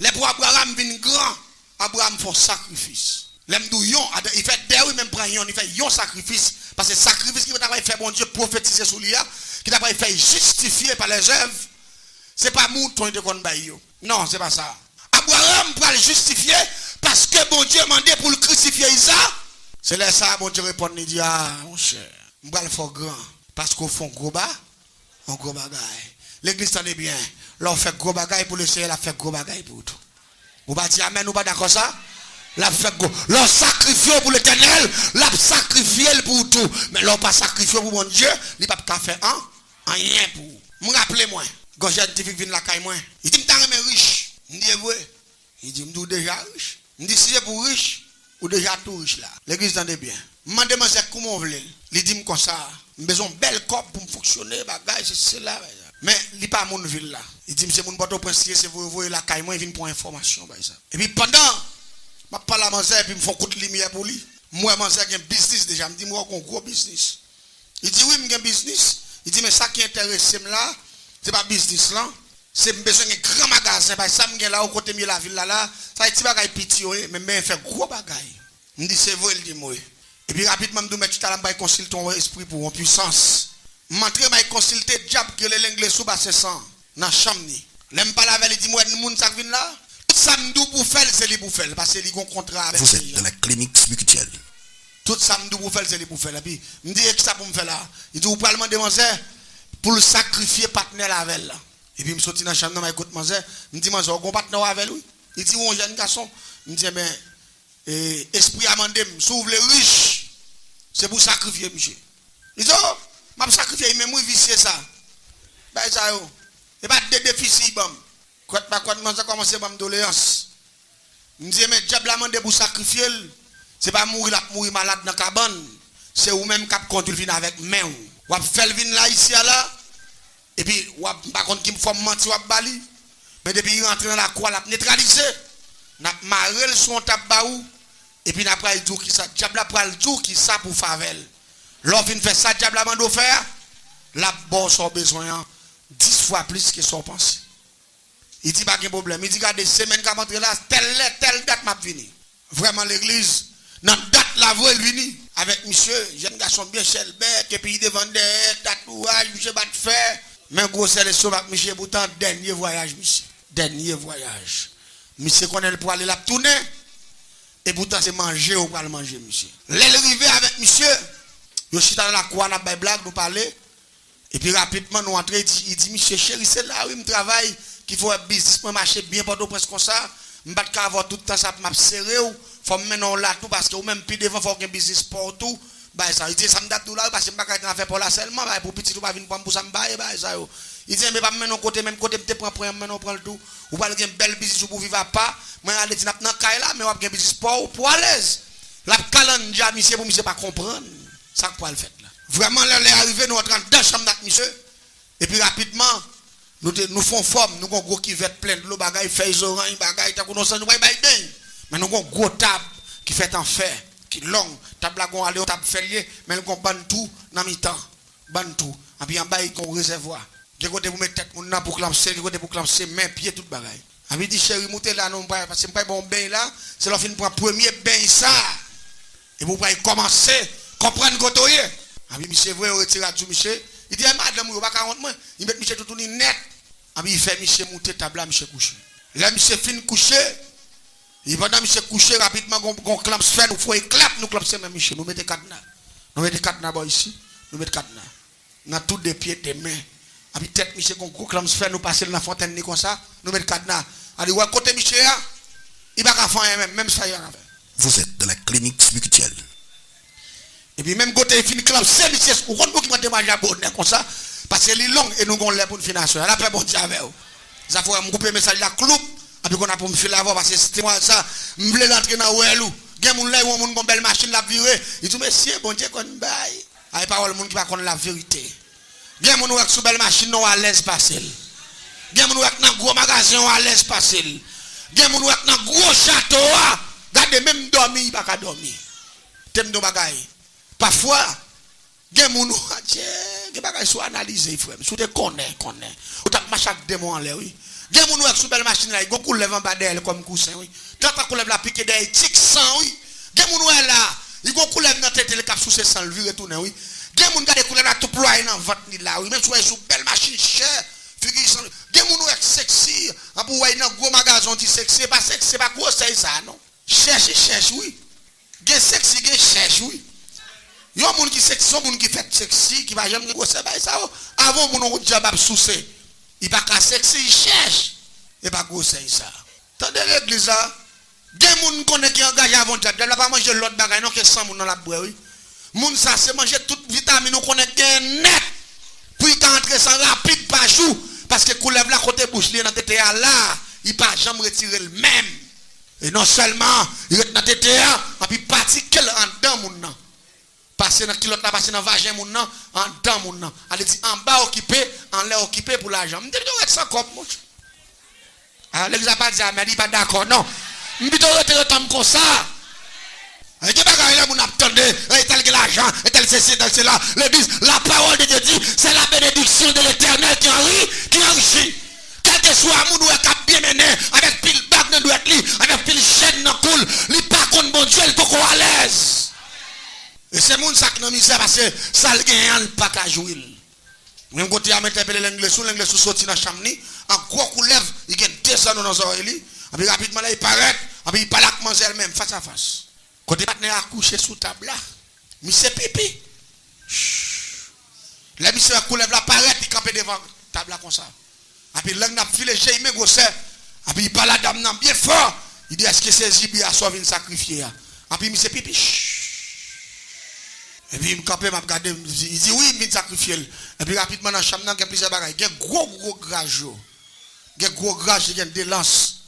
Les pour Abraham viennent grand, Abraham fait sacrifice. L'aime douillon, il fait derrière même prend il fait un sacrifice parce que sacrifice qui va faire bon Dieu prophétiser sur lui qui t'a pas fait justifier par les œuvres. C'est pas mouton de kon bay yo. Non, c'est pas ça. Abraham pour le justifier parce que bon Dieu mandé pour le crucifier Isaac. C'est là ça bon Dieu répond il dit ah mon cher, m'ba le faire grand parce qu'on fait gros bagaille. L'église tendez bien. Là on fait gros bagaille pour le Seigneur, la fait gros bagaille pour tout. Vous pas dire amen ou pas d'accord ça? La fait gros. L'on sacrifié pour l'Éternel, l'a sacrifié pour tout. Mais l'on pas sacrifié pour mon Dieu, il pas qu'à faire rien pour. Me rappelez-moi. Quand j'ai dit que la caille moi, il dit m'ta remè riche. Il dit vrai. Il dit m'dou déjà riche. Il dit si c'est pour riche ou déjà tout riche là. L'église tendez bien. M'en demande comment on veut. Il dit comme ça, besoin belle corps pour fonctionner bagaille c'est là. Mais il pas mon ville là. Il dit c'est mon bateau princier c'est vous voyez la caille moi il vient pour information bah ça. Et puis pendant m'a parlé à Manzé puis me font coup de lumière pour lui. Moi Manzé j'ai un business déjà, me dit moi un gros business. Il dit oui, j'ai un business. Il dit mais ça qui intéresse là, c'est pas business là, c'est besoin d'un grand magasin parce que ça me là au côté de la ville là, ça petit bagaille petit mais fait gros bagaille. Me dit c'est vrai il dit moi. Et puis rapidement me dit mais tu t'as là consulter ton esprit pour en puissance. M'entrer m'a consulter diable que l'anglais sous bas c'est ça dans chambre ni. L'aime pas la veille il dit moi monde ça vient là. Tout ça m'dou pour faire c'est lui pour faire parce que il a un contrat avec vous êtes dans la clinique spirituelle. Tout ça m'dou pour faire c'est lui pour faire et puis me dit que ça pour me faire là. Il dit vous parlement demander pour le sacrifier partenaire avec là. Et puis me sorti dans chambre m'a écoute Manzé, me dit Manzé on partenaire avec lui. Il dit on jeune garçon, me dit mais esprit a mandé s'ouvre les riches. C'est pour sacrifier monsieur. Il dit oh, m'a sacrifier mais moi vicier ça. Bah ça yo. Et pas de déficit bon. Quand ça commence à me doléance. Me dit mais diable a mandé pour sacrifier, c'est pas mourir malade dans cabane, c'est ou même cap contre vinn avec main. Ou faire le vin là ici là. Et puis ou pas contre qui me faut mentir ou bali. Mais depuis il rentre dans la cour l'a neutraliser. N'a marel son tabaou et puis n'a pas le jour qui ça diable a pral jour qui ça pour favel. L'on vient faire ça diable a mando faire. La bosse a besoin 10 fois plus que son pensée. Il dit pas de problème. Il dit qu'il des semaines qu'à rentrer là, telle date m'a venu. Vraiment l'église, dans date là, vous venu avec monsieur, jeune garçon bien chelbec, et puis il vendait tatouage, monsieur bat de fer. Mais gros sélection avec monsieur, pourtant, dernier voyage, monsieur. Dernier voyage. Monsieur connaît pour aller la tourner. Et pourtant, c'est manger ou pas le manger, monsieur. L'arrivée avec monsieur, je suis dans la cour, on a des blagues, nous parler. Et puis rapidement, nous entrons, il dit, monsieur chéri, c'est là où il me travaille. Qu'il faut un business pour marcher bien pendant presque comme ça. Je ne peux pas avoir tout le temps ça pour m'abserrer. Il faut me mettre là tout parce que ou même plus devant, il faut un business pour tout. Il dit ça me date tout là parce que je ne peux pas faire pour là seulement. Pour petit, tu vas venir pour ça me bailler. Il dit mais pas me mettre côté, même côté, tu prends maintenant prend tout. Ou pas un bel business pour vivre pas. Moi, je dis dans là, mais on a un business pour à l'aise. La calendrier, monsieur, pour monsieur pas comprendre. Ça pour le fait là. Vraiment, là, les arrivés, nous entrons dans la chambre avec monsieur. Et puis rapidement, nous faisons forme, nous avons un gros qui va être plein de l'eau, bagaille, feuilles orange, bagaille, nous avons bien. Mais nous avons un gros table qui fait en fer, qui est long, table à gon aller, table ferlier, mais nous avons tout dans mi-temps, tout. Et puis en bas, il y a un réservoir. Qui côté vous mettez tête pour clamser, qui côté pour clamser, main, pied, tout bagaille. Et puis dit chéri, montez là, non, parce que c'est pas bon bain là, c'est là fin pour premier bain ça. Et vous pouvez commencer, comprendre côté. Et puis monsieur, vous retirez tout monsieur. Il dit, madame, vous ne pouvez pas rentrer moi. Il met monsieur tout net. Et puis il fait monsieur monter table là, monsieur coucher. Là, monsieur fin coucher. Et pendant monsieur coucher rapidement, on clampe faire, nous faut éclate, nous clampe même monsieur. Nous mettons cadenas. Nous mettons cadenas ici. Nous mettons cadenas. Nous avons tous des pieds, des mains. Et puis tête, monsieur, qu'on clampe faire, nous passer dans la fontaine comme ça. Nous mettons cadenas. Allez, ouais, côté monsieur, il va pas faire même ça. Vous êtes dans la clinique spirituelle. Et puis même côté fin clampe, c'est monsieur, ou quand vous qui m'avez mangé à bonne comme ça. Parce que les longues et nous avons les bonnes finances. Après, bon Dieu avec vous. Ça faut me couper message la cloupe. Et puis qu'on a pour me faire la voix parce que c'était moi ça. Je voulais l'entrer dans Ouelou. Il y a des gens qui ont une belle machine la virer. Ils disent, monsieur, bon Dieu, qu'on baille. Il n'y a pas de monde qui va connaître la vérité. Il y a des gens qui ont une belle machine, non à l'aise passer. Il y a des gens qui ont un gros magasin, à l'aise passer. Il y a des gens qui ont un gros château. Regardez, même dormir, il n'y a pas dormir. T'aimes de bagaille. Parfois, il y a des gens qui ont des bagages sont analysés, frère. Si tu connais. Ou tu as chaque démon en l'air, oui. Gen moun wèk sou belle machine là, il gon coulève en bas d'elle comme coussin oui. Tant qu'on coulève la pique d'elle tic sang oui. Gen moun wèk là, il gon coulève dans tête le cap sous ses sang le vir retourner oui. Gen moun gade coulève là tout ployer dans ventre ni là oui, même sou belle machine chère. Figure sans gen moun wèk sexy, a pour wèk dans gros magasin ti sexy, c'est pas gros c'est ça non. Cherche oui. Gen sexy gen cherche oui. Yon moun qui sexy, son moun qui fait sexy, qui va jamais gros c'est ça. Avant moun on job a soucer. Il pas qu'à sexy, il cherche. Et pas gros c'est ça. Tandis l'église là, gen moun connaît qui engagé avant job, là pas manger l'autre bagaille non que 100 moun dans la boire oui. Moun ça c'est manger toute vitamine on connaît gen net. Puis quand entrer sans rapide pas jour parce que coulève la côté bouche li dans TTA là, il pas jamais retirer le même. Et non seulement il est dans TTA, et puis particle en dedans moun nan. Passer dans kilote là, passer dans vagin moun nan, en dedans moun nan. Elle dit en bas occupé, en l'air occupé pour l'argent. Me dit on ça comme moi. Alors l'église a pas dit mais il pas d'accord non. Me dit on rete comme ça. Et que bagaille là moun attendez, et tel que l'argent, et tel ceci, tel cela. L'église, la parole de Dieu dit, c'est la bénédiction de l'Éternel qui enrichit. Quel que soit moun ou cap bien mené avec pile bague dans doit li, avec pile chaîne dans coule, li pas contre bon Dieu, il faut qu'on à l'aise. Et c'est moun ça qui dans misère parce que ça le gagne pas qu'à jouer. Même côté à mettre l'anglais sous sorti dans chambre ni, en gros coulève, il gagne 2 ans dans nos oreilles, et puis rapidement là il paraît, et puis il parle avec manger elle-même face à face. Côté partenaire a couché sous table là, monsieur pipi. La monsieur a coulève la paraît, il campe devant table là comme ça. Et puis l'angle n'a filé j'ai aimé gosser. Et puis il parle à dame bien fort. Il dit est-ce que c'est Zibi à sauver une sacrifier? Et puis monsieur pipi. Et puis il me campe m'a regarder, il dit oui, il me sacrifier. Et puis rapidement dans la chambre, il y a plusieurs bagages. Il y a gros grage. Il y a gros grage, il y a des lances.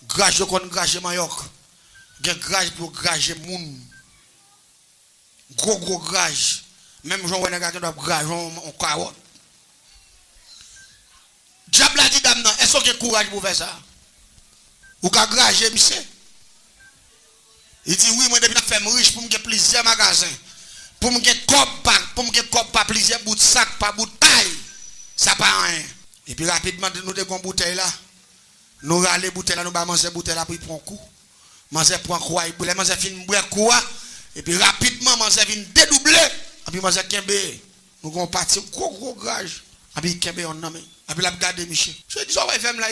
Grage contre grage Mayoc. Il y a grage pour grage moun. Gros grage. Même Jean René qui doit grage en carotte. Diable a dit dame non, est-ce que vous avez courage pour faire ça? Ou ka grager monsieur? Il dit oui, moi depuis faire riche pour me faire plusieurs magasins. Pour me faire cop pas plusieurs bouts de sac, pas bout de taille. Ça pas rien. Et puis rapidement nous devons bouteille là. Nous râler bouteille là, nous manger bouteille là pour prendre coup. Manger prend quoi, il manger fin boire quoi et puis rapidement manger vinn dédoubler et puis manger kembe. Nous gon parti gros grage. Et puis kembe on nan. Et puis la regarder Michel. Je dis ça va faire là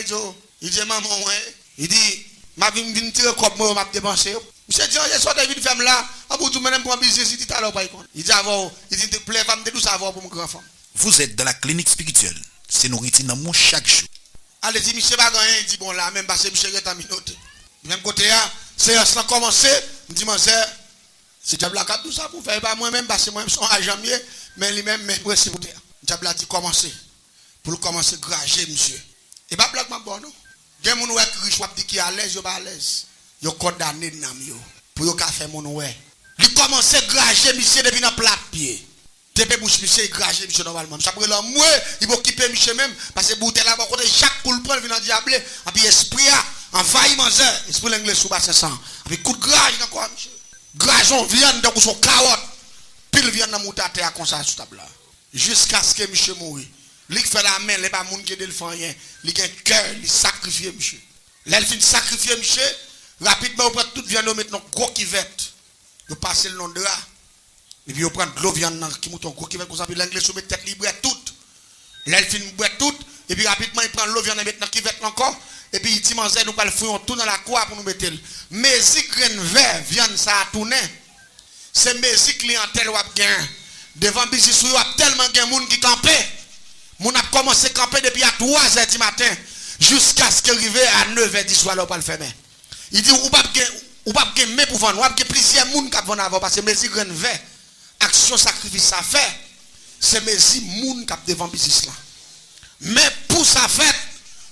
il dit maman ouais. Il dit m'a vinn tirer comme moi m'a dépenser. Monsieur dit je sorti vinn femme là, a pour tout même pour business il dit alors pas compte. Il dit avant, il dit te plaît va me tout savoir pour mon grand femme. Vous êtes dans la clinique spirituelle. C'est nourriture dans mon chaque jour. Allez dit monsieur pas gagner, il dit bon là même parce que monsieur est aminoté. Même côté là, c'est ça commencer, me dit monsieur c'est diable la cap tout ça pour faire pas moi même parce que moi son agent mieux mais lui même presse pour terre. Diable a dit commencer. Pour commencer grager monsieur. Et pas blague bon non. Gen moun wè riche wap di ki à l'aise, yo pas à l'aise. Yo condamné nam yo. Pour yo ka faire moun wè. Li commencer grager monsieur depuis dans plat pied. Depuis bouche monsieur grager monsieur normalement. Ça prend l'homme moi, il faut occuper monsieur même parce que bouteille là côté chaque coup le prend vient diable et puis esprit a envahi manger, esprit l'anglais sous bas 500. Puis coup de grage encore monsieur. Grageon viande dans son carotte. Pile viande dans moutarde terre comme ça sous table là. Jusqu'à ce que monsieur mourit. Lui fait la main, les pas moun qui de le faire rien. Lui a un cœur, il sacrifie monsieur. Là il fin sacrifier monsieur, rapidement on prend toute viande maintenant gros kivette. Vous passez le nom de là. Et puis on prend de l'eau viande qui mouton gros kivette comme ça puis l'anglais soumet tête libre toute. Là il fin boire toute et puis rapidement il prend l'eau viande maintenant kivette encore et puis il dit manger nous pas le fouillon tout dans la cour pour nous mettre. Mais si graine vert viande ça a tourné. C'est mes clientèle ou a gain. Devant business ou a tellement gain monde qui campait. Mon a commencé à camper depuis à 3h du matin jusqu'à ce qu'il arrive à 9h du soir là pas le fermer. Il dit ou pas gain mais pour vendre, ou pas plusieurs monde qui vont avant parce que mes graine vert action sacrifice ça fait. C'est mes monde qui devant business là. Mais pour ça fait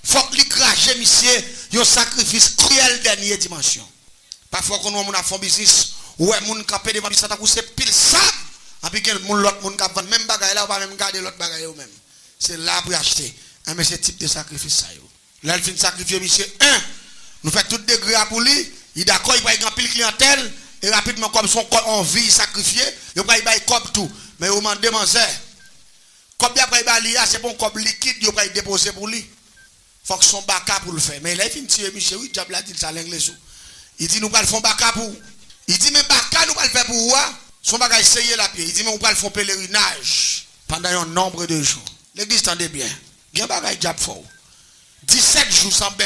faut que li cracher monsieur, un sacrifice cruel dernière dimension. Parfois quand on a fait business ouais moun camper devant business ça c'est pile ça. Et puis quel moun l'autre moun qui vend même bagaille là ou pas même garder l'autre bagaille ou même. C'est là pour acheter. Mais ce type de sacrifice ça yo. Là il fin sacrifier monsieur 1. Nous fait tout degré pour lui, il d'accord il va grand pile clientèle et rapidement comme son envie sacrifier, il va y comme tout. Mais au moment manger. Comme il va c'est bon comme liquide, il va déposer pour lui. faut que son baka pour le faire. Mais là, il finit tuer Michel, oui, diable a dit ça l'anglais. Il dit, nous pas le faire baka pour. Il dit, mais baka, nous pas le faire pour quoi? Son bagage essayé la pied. Il dit, mais nous pas le faire pèlerinage pendant un nombre de jours. L'église tendez bien. Il y a un bagage diable fort. 17 jours sans bain.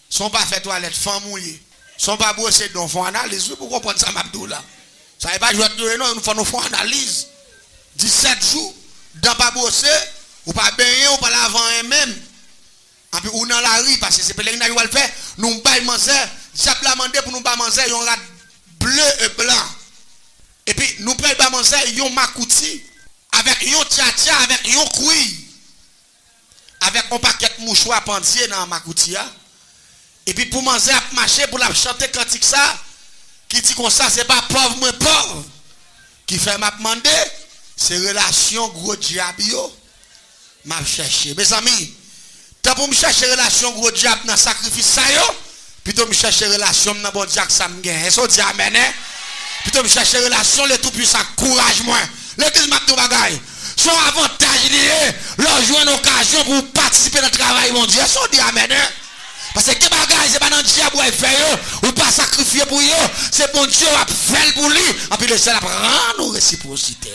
Son pas fait toilette, femme mouillée. Son pas brosser donc font analyse. Pour comprendre ça, Mabdou là. Ça n'est pas jouer de non, nous faisons analyse. 17 jours, dans pas brosser, ou pas baigner, ou pas laver même. Et puis, ou dans la rue, parce que c'est pèlerinage qui va le faire, nous pas manger, j'ai la demandé pour nous pas manger, un rat bleu et blanc. Et puis, nous pas manger, un makouti, avec un tia avec un couille, avec un paquet de mouchoirs pendier dans makouti. Et puis, pour manger, à marcher, pour la chanter cantique ça, qui dit comme ça, c'est pas pauvre, mais pauvre. Qui fait m'a demander, c'est relation gros diable, m'a cherché. Mes amis, tant pour me chercher relation gros diable dans sacrifice ça yo, plutôt me chercher relation dans bon diable ça me gagne. Est-ce que dit amen hein? Plutôt me chercher relation le tout puissant courage moi. L'église m'a tout bagaille. Son avantage lié, leur jouer une occasion pour participer dans le travail mon Dieu. Est-ce que dit amen hein? Parce que bagaille c'est pas dans diable ou faire ou pas sacrifier pour eux, c'est bon Dieu a fait pour lui. Et puis le ciel a prendre nos réciprocité.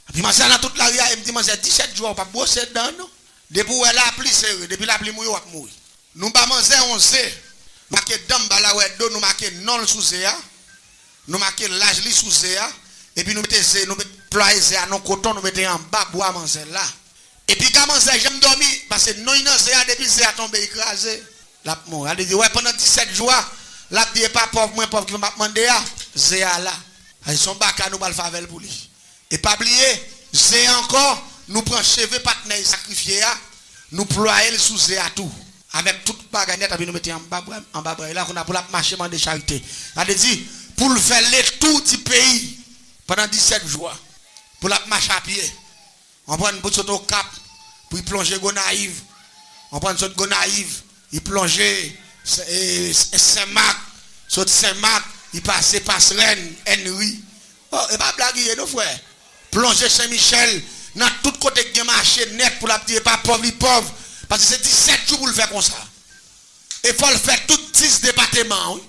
Et puis moi ça dans toute la rue, il me dit moi c'est 17 jours pas bosser dedans non. Depuis où elle a appelé sérieux, depuis la pluie mouille, mouille. Nous pas manger, on sait. Marqué dame bala ouais do, nous marqué non sous zéa. Nous marqué l'âge li sous zéa. Et puis nous mettons nous ployer zéa non coton, nous mettons en bas bois manger là. Et puis quand manger, j'aime dormir parce que non non zéa depuis zéa tombé écrasé. La mort, elle dit ouais pendant 17 jours, la vie est pas pauvre, moins pauvre qui m'a demandé à zéa là. Ils sont baka nous pas le favel pour lui. Et pas oublier, zéa encore nous prenons cheveux partenaires sacrifiés, nous ployons sous à tout. Avec toute baganette, nous mettons en bas, là, on a pour la marcher de charité. Elle dit, pour le faire les tout du pays pendant 17 jours, pour la marche à pied. On prend une bouteille au cap, pour y plonger Gonaïve. On prend une sorte Gonaïve, il plonger Saint-Marc, sorte Saint-Marc, il passe Rennes, Henry. Oh, et pas blaguer, nos frères. Plonger Saint-Michel. Dans tout côté qui marché net pour la dire pas pauvre, pauvre. Parce que c'est 17 jours pour le faire comme ça. Et il faut le faire tout 10 départements. Oui.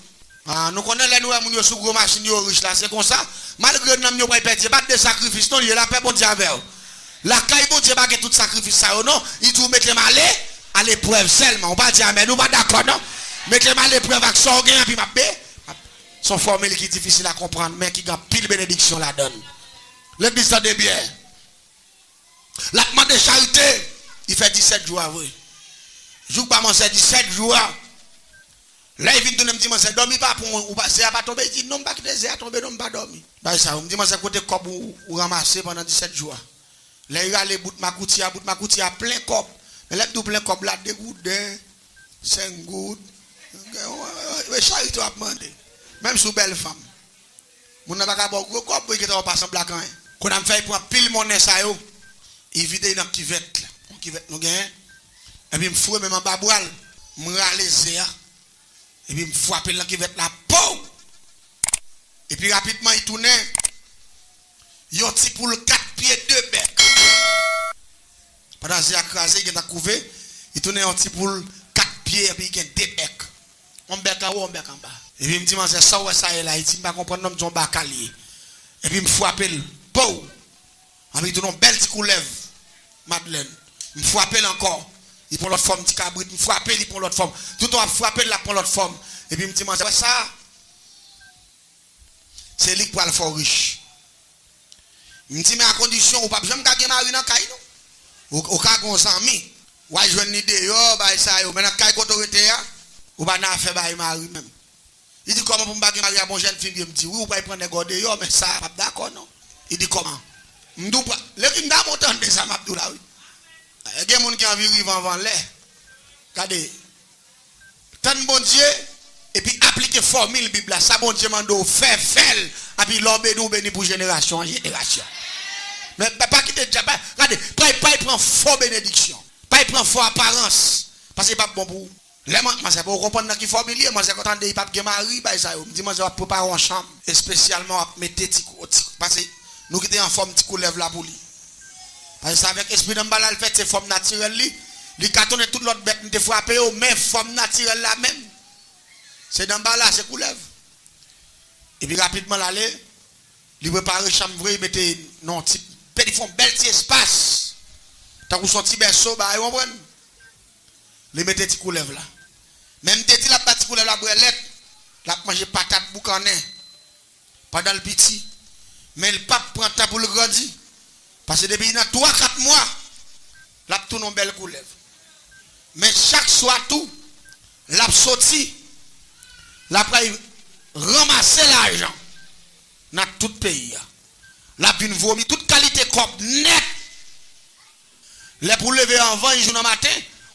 Ah, nous connaissons les nous sur gros machines riches là, c'est comme ça. Malgré que nous pas perdre, pas de sacrifice, non, il y a la paix bon Dieu avec. La caille bon Dieu pas que tout sacrifice ça non, il doit mettre mal à l'épreuve seulement. On pas dire mais nous pas d'accord non. Mettez mal l'épreuve avec son gain puis m'a son formule qui est difficile à comprendre mais qui a pile bénédiction la donne. L'église ça de bien. La demande de charité, il fait 17 jours oui. Jour pas manger 17 jours. Là il vient me dire c'est dormi pas pour ou pas c'est pas tomber, il dit non pas que c'est à tomber non pas dormi. Bah ça, on me dit c'est côté corps ou ramasser pendant 17 jours. Là il a les bout ma coutia à plein corps. Mais là tout plein corps là des gouttes 5 gouttes. Charité a demandé. Même sous belle femme. Mon n'a pas gros corps qui est pas semble quand qu'on a fait pour pile monnaie ça yo. Il vide dans kivette là. Kivette nous gagne. Et puis me fouet même en baboual, me râler zéa. Et puis me frapper dans kivette là, pou. Et puis rapidement il tournait. Yon ti pour 4 pieds 2 bec. Pendant zéa crasé, il a couvé, il tournait un petit pour 4 pieds et puis il a 2 bec. On bec en haut, on bec en bas. Et puis il me dit c'est ça ouais ça est là, il dit pas comprendre nom son bacalier. Et puis me frapper le pou. Et puis il tourne belle petit coup lève. Madeleine, me frapper encore. Il prend l'autre forme, petit cabrit, me frapper, il prend l'autre forme. Tout le temps, frapper, il prend l'autre forme. Et puis, il me dit, ouais, ça, c'est lui qui va le faire riche. Il me dit, mais à condition, ou pas, j'aime gagner mari dans le caille, non? Au cas qu'on s'en mis, ou à jouer une idée, yo, bah, ça, yo, mais dans le caille, quand on était là, ou pas, n'a fait, bah, mari même. Il dit, comment pour me gagner mari à mon jeune fille? Il me dit, oui, ou pas, il prend des gordés, yo, mais ça, pas d'accord, non? Il dit, comment? Je ne dis pas, le film n'a pas entendu ça, m'abdou là, oui. Il y a des gens qui ont vu vivre avant l'air. Regardez. Tant bon Dieu, et puis appliquer formule Bible, ça bon Dieu m'a dit, faire, et puis l'homme nous béni pour génération en génération. Mais pas quitter déjà, regardez, pas il prend faux bénédiction, pas il prend faux apparence, parce que c'est pas bon pour vous. Moi, c'est pour comprendre qui formule, moi, c'est quand on dit, pas de mari, ça, je dis, moi, je vais préparer en chambre, et spécialement, mettre parce que nous qui sommes en forme, petit coup lève la boule. Parce que avec l'esprit de mbala, fait c'est forme naturelle, Il cartonne toute l'autre bête de frapper au mais forme naturelle la même. C'est d'en bas là, c'est couleuvre. Et puis rapidement l'aller, il prépare chambre vraie, il mettait non petit ils font bel petit espace. Tant qu'on son petit berceau, bah ils comprennent. Les mettait petit couleuvre là. Même t'es dit la petite couleuvre la brelette, la manger patate boucanin. Pendant le petit. Mais le pape prend temps pour le grandir. Parce que depuis 3-4 mois, la tourne en belle couleuvre. Mais chaque soir tout, la sorti, la ramasser l'argent dans tout le pays. La vin vomi toute qualité cop net. Les pour lever en vent, ils jouent dans matin,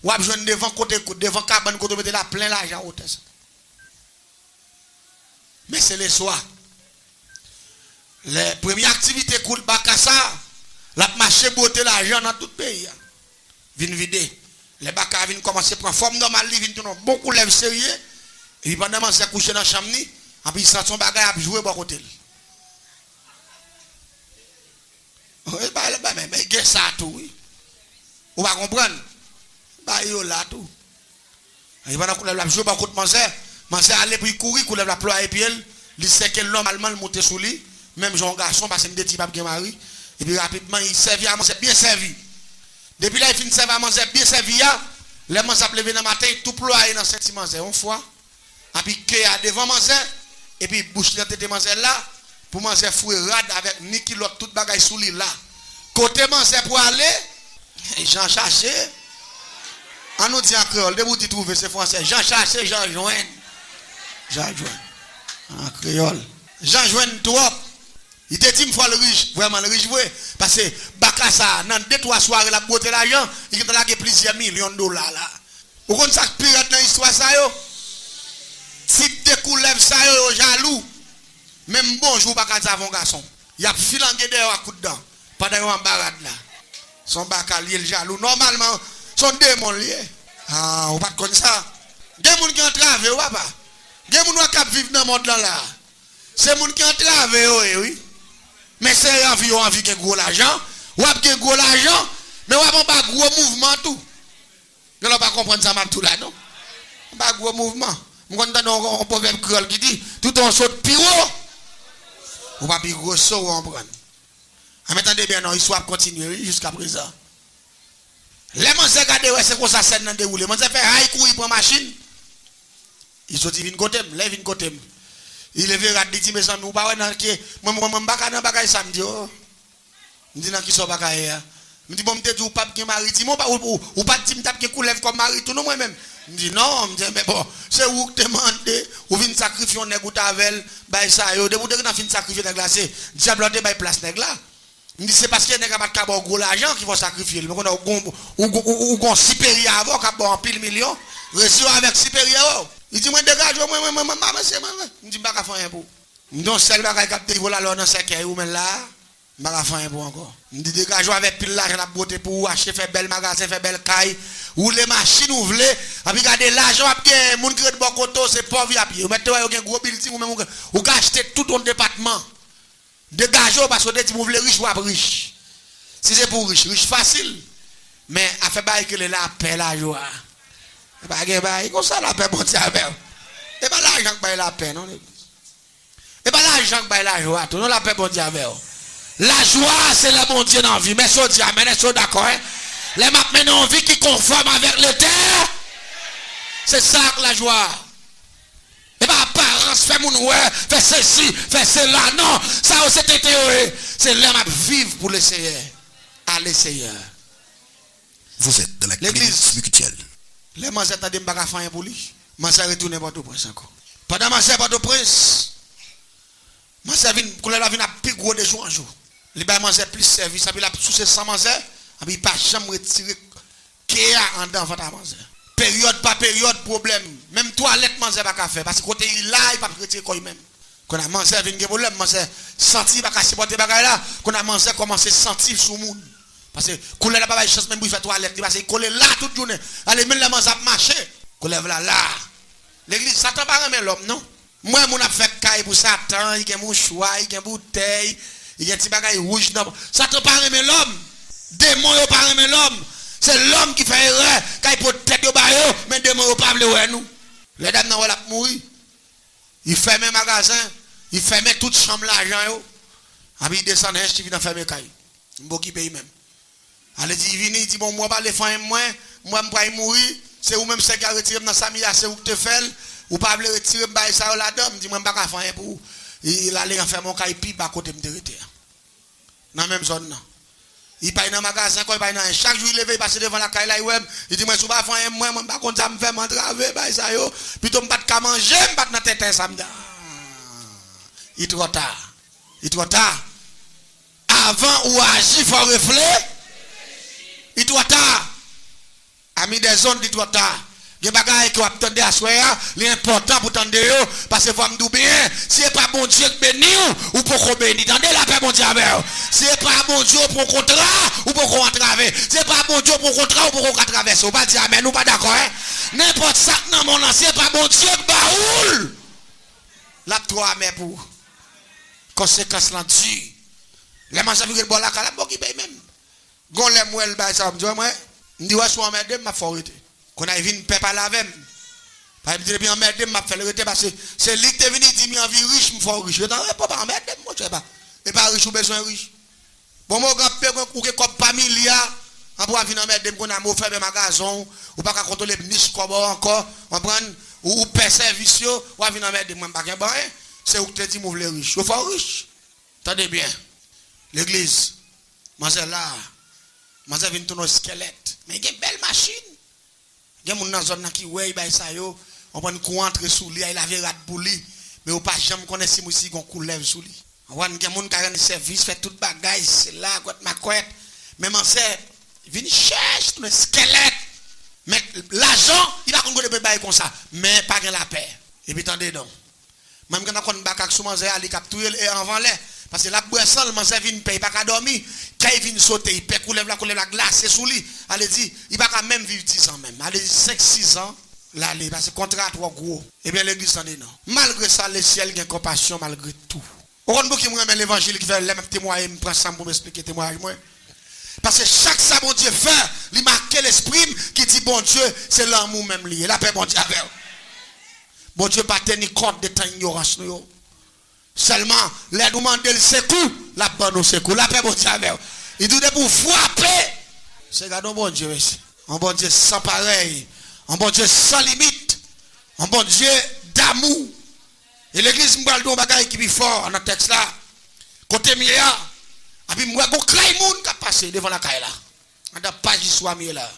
ou à besoin devant côté devant cabane côté mettre la plein l'argent au test. Mais c'est les soirs. Les premières activités cool Bakassa, la marché beauté l'argent dans tout le pays. Vin vider. Les Baka viennent commencer à prendre forme normale, ils viennent beaucoup lèvres sérieux. Et puis pendant que c'est couché dans la chambre, et puis ils sentent son bagage à jouer à côté. Mais il y a ça tout, oui. Vous va comprendre? Il y a là tout. Et pendant qu'on a joué à côté de manger aller pour courir, qu'on a la ploie et puis il sait que normalement il monte sous lui, même jean garçon, parce que c'est un petit pape qui est marié. Et puis rapidement, il servait à manger bien servi. Depuis là, il finit de servir à manger bien servi. Les gens s'appellent dans le matin, tout ploie dans cette manger, une fois. Et puis, qu'il y a devant manger, et puis bouche la tête manger là, pour manger fouet rade avec ni kilo tout bagage sous lui là. Côté manger pour aller, Jean cherché. On nous dit en créole, de vous dites trouver c'est français. Jean cherché, Jean joigne. Jean joigne. En créole. Jean joigne trop. Il te dit une fois le riche, vraiment le riche, parce que Bakassa, dans 2-3 soirées, la beauté l'argent, il a gagné plusieurs millions de dollars là. Vous connaissez ça pirate dans l'histoire ça yo? Si tu coulèves ça yo, jaloux, même bonjour Bakassa avant garçon. Il a filangué dehors à coup de dents, pendant qu'on barade là. Son Bakassa lié le jaloux. Normalement, son démon lié. Ah, on pas comme ça. Des gens qui ont travaillé, ou pas? Des gens qui vivent dans le monde là. C'est des gens qui ont travaillé, oui. Mais c'est envie de gros l'argent, ou de gros l'argent, mais ou pas gros mouvement tout. Je ne pas comprendre ça tout là, non? Pas gros mouvement. Je comprends un proverbe créole qui dit tout en saute piro. Ou pas gros saut on prend. Attendez bien, non, l'histoire continue jusqu'à présent. Les gens qui regardent, c'est comme ça, c'est dans le déroulé. Les gens qui fait courir pour machine. Ils sont venus côté, les viennent côté. Il est venu à dire, mais ça nous pas dans qui moi dans bagage samedi oh. Me dit dans qui sont bagage. Me dit bon me dit ou pas qui mari dit moi ou pas dit me tape qui coulève comme mari tout non moi même. Me dit non, me dit mais bon, c'est où que demander ou vinn sacrifier on nèg ou tavel, bay ça yo, de vous de fin sacrifier nèg là c'est diable de bay place nèg là. Me dit c'est parce que nèg a pas de gros l'argent qui vont sacrifier. Mais on a supérieur avant qui a bon pile million, reçu avec supérieur. Il dit, moi, dégage, moi, c'est moi. Il dit, je ne vais pas faire un pour. Donc, celle qui a capté, voilà, là, dans ce cas, où là, je ne vais pas faire un pour encore. Il dit, dégage, avec pile l'argent, la beauté pour acheter, faire bel magasin, faire belle caille, ou les machines, ou voulez, et puis, regardez l'argent, et puis, mon qui est de bon côté, c'est pauvre, et puis, vous mettez, un gros building, ou même, vous achetez tout ton département. Dégage, parce que vous voulez riche ou riche. Si c'est pour riche, riche facile. Mais, à faire bail que la paix, la joie. Et pas comme ça la paix bon Dieu avec. Et pas l'argent qui baille la paix non. Et pas l'argent qui baille la joie tout non la paix bon Dieu avec. La joie c'est le bon Dieu dans la vie. Mais ça dit amen, est-ce d'accord hein? Les m'a mené en vie qui conforme avec le terre. C'est ça la joie. Et pas apparence fait mon ouais, fait ceci, fait cela non, ça c'était théorie. C'est l'homme à vivre pour le Seigneur. À le Seigneur. Vous êtes dans l'église spirituelle. Les gens attendent de me faire pour lui. Je vais retourner pour Port-au-Prince encore. Pendant que je suis Port-au-Prince, je suis à plus gros de jour en jour. Les gens mangent plus de service, puis sous ces 100 manger, et puis il ne peut jamais retirer qu'il en dedans votre manger. Période par période, problème. Même toilette, manger pas qu'à faire. Parce que côté il là, il ne peut pas retirer quoi même. Quand on a mangé, il y a un problème. Manger, sentir, pas qu'à supporter là. Quand on a mangé, commencer à sentir sur le monde. Parce que quand on n'a pas de chance même pour faire toilette, parce qu'il colle là toute journée. Allez, même les manger à marcher. Qu'on lève là. L'église, Satan pas remet l'homme, non? Moi, je suis fait caille pour Satan, il y a un mouchoir, il y a une bouteille, il y a un petit bagage rouge. Satan pas remet l'homme. Démon pas remet l'homme. C'est l'homme qui fait erreur, quand il peut tête au baillot, mais demain, on pas ouais nous. Les dames n'ont pas mourir. Il ferme un magasin, il ferme toute chambre l'argent. Il descend, il vient fermer le caille. Il ne paye même. Allez, il vient, il dit, bon, moi, pas les faire moi, je vais mourir. C'est vous même qui a retiré dans sa mia, c'est vous qui te faites. Ou pas retirer ça la dame, dit, moi, je ne vais pas faire pour vous. Il allait en faire mon caille, puis à côté de me dans la même zone. Il paye dans le magasin, il paye dans chaque jour, il lève, il passe devant la caille, il dit, moi, je ne vais pas faire moi, je ne vais pas me faire m'entraver, puis je ne vais pas manger, je ne vais pas dans la tête, ça me dit. Il est trop tard. Il est trop tard. Avant ou agir, il faut réfléchir. Il est trop tard. Ami des zones, il est trop tard. Il y a des choses qui attendent à soi, l'important pour tendre parce que vous me dites bien, si ce n'est pas bon Dieu qui bénit ou pour qu'on bénisse, tendez la paix, bon Dieu avec vous. Si ce n'est pas bon Dieu pour qu'on contrat ou pour qu'on traverse, si ce n'est pas bon Dieu pour contrat ou pour qu'on traverse, on va dire amen, nous pas d'accord, hein? N'importe ça dans mon nom, ce n'est pas bon Dieu qui baoule. La trois mais pour conséquence là dessus. Les machins qui bon la cala, bon qui paye même. Gon les mouel ba ça, me dit moi, me dit ouais soit m'aider m'a forité. Qu'on a vu une paix pas la même. Pas me dire bien m'aider m'a fait le rete parce que c'est lui qui est venu dire mi envie riche, me fort riche. Dans pas m'aider moi tu sais pas. Et pas riche ou besoin riche. Bon mon grand père ou que comme pas milliard, on pour venir m'aider qu'on a faire des magasins ou pas contrôler niche comme encore, on prend ou paie service ou venir m'aider moi pas gain bon. C'est où que tu dis moi les riches. Je suis riche. Attendez bien. L'église, moi c'est là. Moi j'ai vu un squelette. Mais il y a une belle machine. Il y a des gens dans la zone qui ouais, ça yo, on prend coup entrer sous lui, il avait rat pour lui, mais on pas jamais connaître si moi si gon coulève sous lui. On voit des gens qui ont service, fait toute bagaille, c'est là quoi ma couette. Même en c'est vient chercher un squelette. Mais l'argent, il va qu'on de bail comme ça, mais pas la paix. Et puis attendez donc. Même quand on a bakak sous manger ali capturer et avant là parce que la boisson le manger vient paye pas qu'à dormir quand il vient sauter il peut couler la glace sous lui allez dit il pas quand même vivre 10 ans même allez 5 6 ans là parce que contrat trop gros et bien l'église s'en dit non malgré ça le ciel gagne compassion malgré tout on connaît qui moi l'évangile qui fait les mêmes témoigner me prend ça pour m'expliquer témoignage moi parce que chaque ça bon Dieu fait il marque l'esprit qui dit bon Dieu c'est l'amour même lié la paix bon Dieu avec bon Dieu pas tenir compte de ta ignorance nous. Seulement, les demander le secours, la bonne au secours, la paix bon Dieu avec. Il dit pour frapper. C'est un bon Dieu ici. Un bon Dieu sans pareil. Un bon Dieu sans limite. Un bon Dieu d'amour. Et l'église m'a dit un bagage qui est fort dans le texte là. Côté Mia, et puis moi, il y a un monde qui a passé devant la caille là. On a pas juste soit là.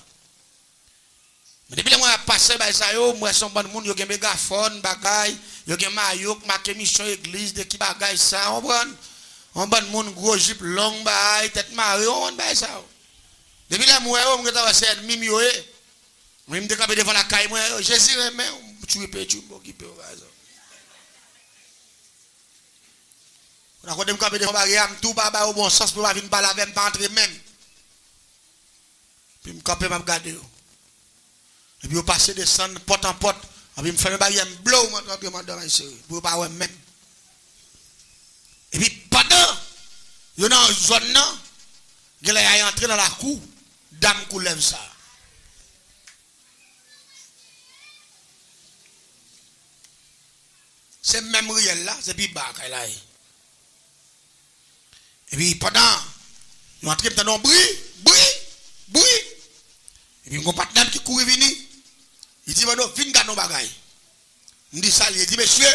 Mais depuis que moi passé par ça moi son bon monde yo gen mégaphone bagay yo gen maillot marqué mission église de qui bagay ça on prend on bon monde gros jupe long bagay tête marée on bagay ça depuis là moi on me t'a c'est mimi yo moi me décapé devant la caille moi Jésus mais tu peux tu m'occuper on a côté me camper devant barrière tout pas au bon sens pour pas venir parler avec pas entrer même puis me camper m'a regarder. Et puis, on passe descendre porte en porte. Et puis, on fait un barrière, on blow, pour pas ouais même. Et puis, pendant, il y a une zone, il est entré dans la cour, dame qui lève ça. C'est même réel là, c'est puis bas, là. Et puis, pendant, il est entré dans un bruit. Et puis, mon partenaire qui court venir. Il dit, non, viens gagner nos bagailles. Il dit ça, il dit, monsieur,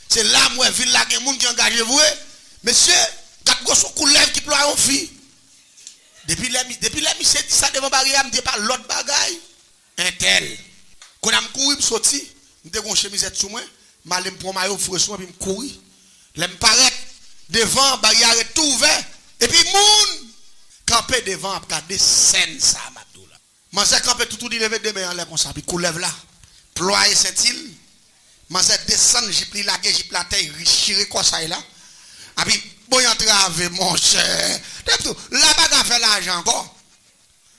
c'est là, moi, ville là, il y a des gens qui engagent vous. Monsieur, quatre gosses au coulève qui pleurent en fille. Depuis là, monsieur dit ça devant barrière, je ne dis pas l'autre bagaille. Un tel. Quand je couru, je sorti, je dis, chemise sous moi, je prends ma maillot, je suis je cours. Je me paraît devant, barrière est tout ouvert. Et puis, moun, campé devant, après des scènes, ça, Mabdoula. Moi, j'ai campé tout dit lever de main en l'air comme ça, puis coulève là. Ployer Saint-Il. Moi, j'ai descendu, j'ai pris la gueule, j'ai pris la terre, richiré quoi ça là. Et puis, bon, entravé, mon cher. Là, bagarre fait l'argent encore.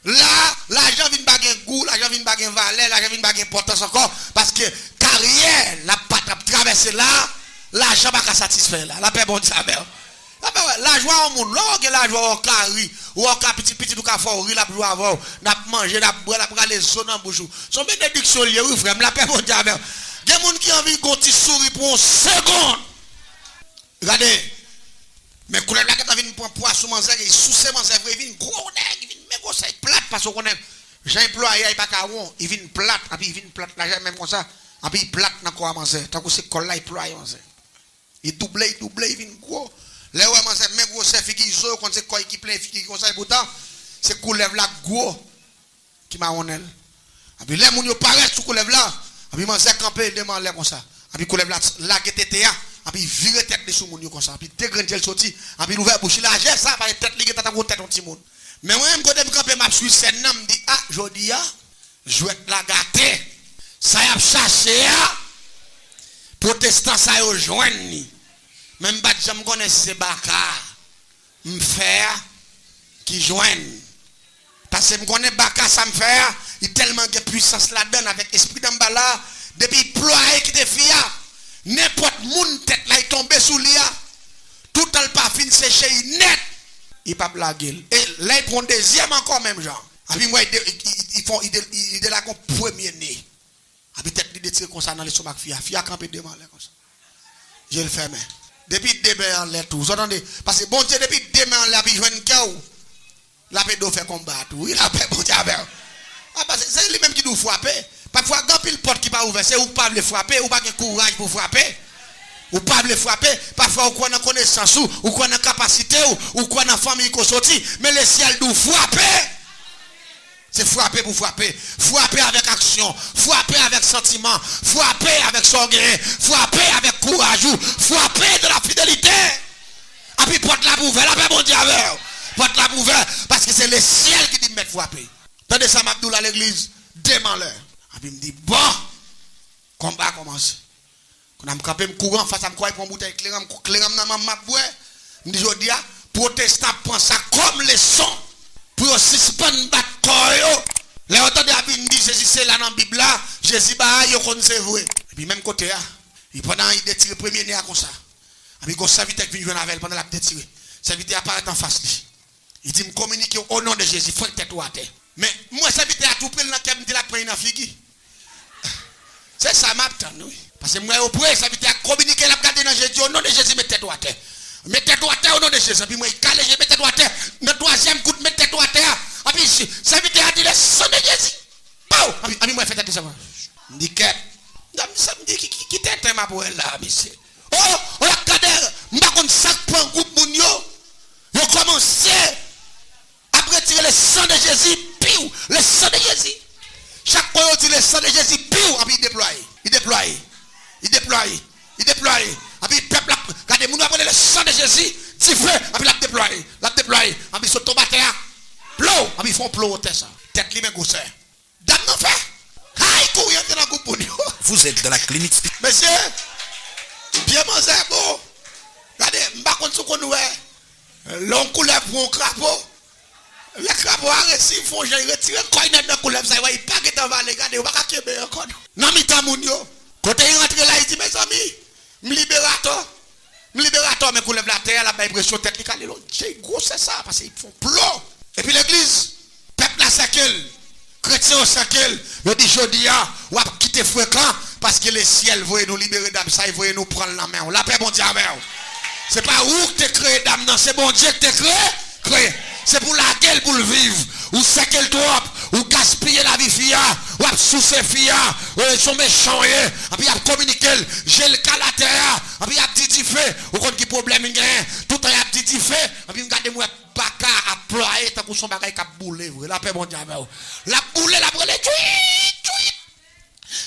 Là, l'argent vient baguer goût, l'argent vient baguer valeur, l'argent vient baguer importance encore. Parce que carrière, la patte traverser là, l'argent va pas satisfaire là. La paix bon Dieu. Ah ben ouais, la joie au monde, là, la joie au carré, ou au petit petit ou café, la joie avant, n'a manger, n'a boire, n'a prendre les zones en bouche. Son bénédiction lié, oui frère, la paix mon Dieu. Il y a des gens qui ont envie de petit sourire pour une seconde. Regardez. Mais quand la qui vient pour poisson manger, il sous ses manger, il vient gros nèg, il vient même gros c'est plate parce qu'on est j'ai employé il pas caron, il vient plate, et puis il vient plate là même comme ça, et puis plate dans quoi manger, tant que c'est col là il employé manger. Il double, il vient gros. Là où manger même gros c'est figi zo quand c'est quoi qui plein figi comme ça et pourtant c'est coulève là gros qui m'a honnel. Et puis les moun yo paraît sous coulève là, et puis manger camper demander comme ça. Et puis coulève là la GTTA. Et puis virer tête de sous moun yo comme ça, puis dégrandir le sorti, et puis l'ouvert bouche là, j'ai ça par tête li qui t'a tête un petit monde. Mais moi même quand me camper m'a suivre scène me dit ah jodi a jouet la gâté. Ça y a cherché a protestant ça yo joindre. Même pas j'aime connaître c'est baka. Me faire qui joignent. Parce que me connaît baka ça me faire, il tellement de puissance là-dedans avec esprit d'emballa depuis ployer qui te fia. N'importe moun tête là il tombe sous lia tout le pas fin séché net il pas blaguer et là il prend deuxième encore même genre et puis moi ils font il de la comme premier né et puis tête de tirer comme ça dans le stomac fia camper devant là comme ça je le ferme depuis demain en l'air tout vous entendez parce que bon Dieu depuis demain en l'air puis joindre cœur la pédo fait combattre il a fait bon Dieu avec ah parce que c'est lui même qui nous frapper. Parfois, quand il porte qui pas ouvert, c'est ou pas le frapper, ou pas de courage pour frapper, ou pas le frapper. Parfois, ou quoi dans connaissance, ou quoi dans capacité, ou quoi dans famille qu'on sorti, mais le ciel nous frapper. C'est frapper pour frapper. Frapper avec action, frapper avec sentiment, frapper avec sanguin, frapper avec courage, frapper de la fidélité. Et puis, porte la bouvelle, la paix, mon Dieu, porte la bouvelle, parce que c'est le ciel qui dit mettre frapper. Tandis ça, Mabdoul à l'église, demain l'heure. Et puis il me dit, bon, combat commence. Quand je campé, je cours face à me croire pour une bouteille claire, dans ma maboué. Je me dis, je dis, protestant prend ça comme leçon pour suspendre battre corps. Les autres de dit, Jésus c'est là dans la Bible là, Jésus bah, il connaît vrai. Et puis même côté, il pendant il détire premier nez comme ça. Et puis quand serviteur vient jouer avec pendant la détire, serviteur apparaît en face lui. Il dit, me communiquer au nom de Jésus, faut tête ou à terre. Mais moi, serviteur a tout pris dans le de la prendre dans figue. C'est ça m'attend oui. Parce que moi au près serviteur a communiqué la garder dans Jésus au nom de Jésus mettez tête ou à terre. Mettez tête ou à terre au nom de Jésus. Puis moi il calé je mettez tête ou à terre. Dans troisième coup mettez tête ou à terre. Et puis serviteur a dit le sang de Jésus. Pau. Et puis moi fait tête ça. Me dit que ça me dit qui tête ma pour elle là monsieur. Oh, la cadère, m'pa kon sac prend groupe moun yo. Yo commencé après tirer le sang de Jésus, piou, le sang de Jésus. Chaque fois qu'il le sang de Jésus, piou, et puis il déploie. Et puis le peuple, regardez, nous avons le sang de Jésus, dit feu, et puis la déploie. Et puis il tombe à terre, plou, et puis ils font plou au tête. Tête lui, mais gosse. Dame non fait. Aïe, courir dans le groupe. Vous êtes dans la clinique. Monsieur, bien manger, bon. Regardez, je ne sais pas si vous avez l'on couleur pour un crapaud. Les crapauds arrêtent, ils font j'ai retiré quoi il dans couleur ça il pas que va les garder, on va kembe encore. Non mi ta moun yo. Quand il rentre là il dit mes amis, me libérateur mais couleur la terre la pression tête li calé j'ai gros c'est ça parce qu'ils font plomb. Et puis l'église, peuple la sakel, chrétien au sakel, il dit jodia, ou a quitter fréquent parce que le ciel veut nous libérer d'âme ça il veut nous prendre la main. La paix bon Dieu avec. C'est pas où que tu créé d'âme non, c'est bon Dieu que tu créé. C'est pour la gueule pour le vivre. Ou c'est qu'elle trop, ou gaspiller la vie fia, ou souffrir fia, ou sont méchants, et puis il communiqué, j'ai le cas la terre, et puis il a dit fait, ou quand il problème il gagne, tout le temps il a dit fait, et puis regardez moi baka à ployer, tant que son bagage qui a boulé, la paix mon diable. La boulé, la brûlé,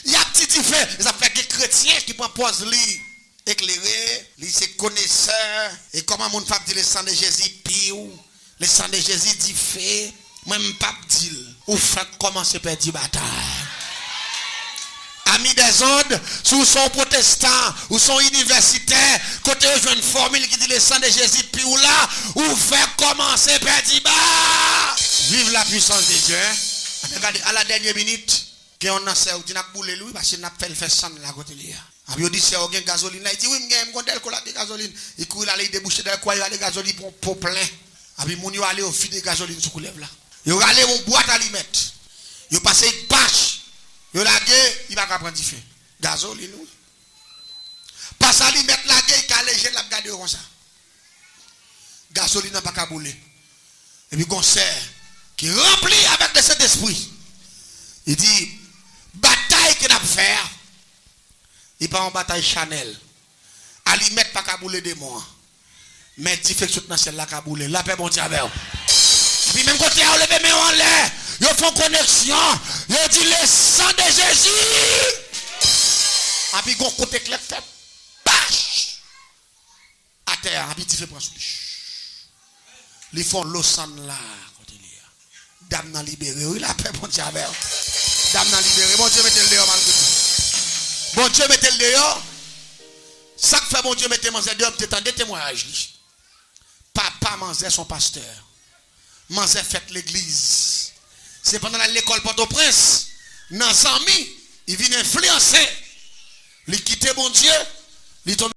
il y a dit fait, ça fait des chrétiens qui prennent pause li. Éclairé, li c'est connaisseur, et comment mon femme dit le sang de Jésus piou. Le sang de Jésus dit fait, même pas dit, ou fait commencer par dire bataille. Amis des ondes, sous son protestant, ou son universitaire, côté où une formule qui dit le sang de Jésus, puis ou là, ou fait commencer par dire bah. Vive la puissance de Dieu. Regardez, à la dernière minute, qu'on a servi, on a boulé lui, parce qu'on a fait le sang de la côté là. Après, il dit, c'est aucun gasoline. Il dit, oui, je vais me coller de gasoline. Il court aller déboucher dans quoi, il y a des gasoline pour plein. Après, mon yo aller au fil de gasoline sous coulève là. Il aller mon boîte à mettre. Il passe une bâche. Il lagué, il va pas prendre du feu. Gasoline, oui. Passe à mettre lagué, il a léger la garder comme ça. Gasoline n'a pas qu'à bouler. Et puis, concert qui est rempli avec de cet esprit. Il dit, bataille que nous avons fait. Il pas en bataille Chanel. À lui mettre pas qu'à bouler des mois. Mais différence dans celle-là qu'à bouler. La paix bon Dieu avec. Puis même côté à lever mes en l'air. Ils font connexion. Ils disent le sang de Jésus. Et puis gon côté clair fait bâche. À terre. Et puis tu fais prendre sous lui. Ils font l'eau sang là. Dame n'a libéré. Oui, la paix bon Dieu avec. Dame n'a libéré. Bon Dieu mettez le dehors malgré tout. Bon Dieu mettez le dehors. Ça que fait bon Dieu mettez Manzé dehors. Peut-être des témoignages. Papa Manzé son pasteur. Manzé fait l'église. C'est pendant l'école Port-au-Prince. Dans 100 000, il vient influencer. Il quitte bon Dieu. Il tombe